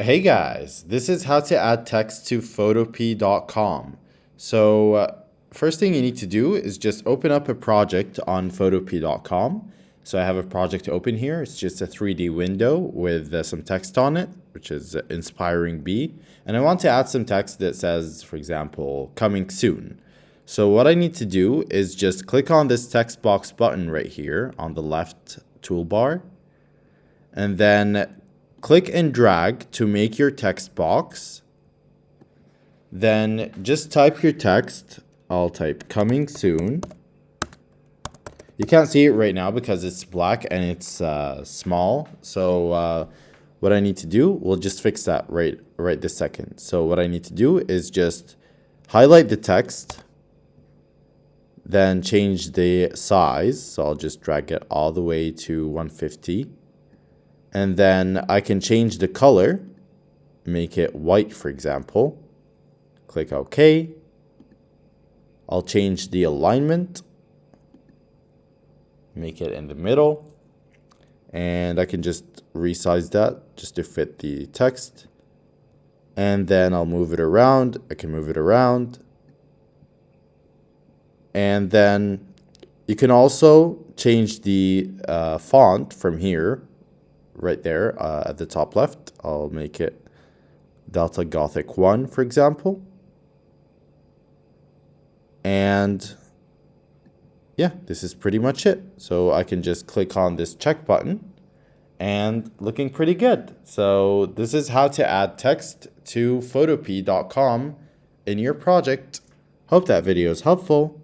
Hey guys, this is how to add text to photopea.com. First thing you need to do is just open up a project on photopea.com. So I have a project open here. It's just a 3D window with some text on it, which is inspiring bee. And I want to add some text that says, for example, coming soon. So what I need to do is just click on this text box button right here on the left toolbar, and then click and drag to make your text box. Then just type your text. I'll type coming soon. You can't see it right now because it's black and it's small. So what I need to do, we'll just fix that right this second. So what I need to do is just highlight the text, then change the size. So I'll just drag it all the way to 150. And then I can change the color, make it white, for example. Click OK. I'll change the alignment, make it in the middle. And I can just resize that just to fit the text. And then I'll move it around. I can move it around. And then you can also change the font from here. Right there at the top left, I'll make it Delta Gothic 1, for example. And yeah, this is pretty much it. So I can just click on this check button and looking pretty good. So this is how to add text to photopea.com in your project. Hope that video is helpful.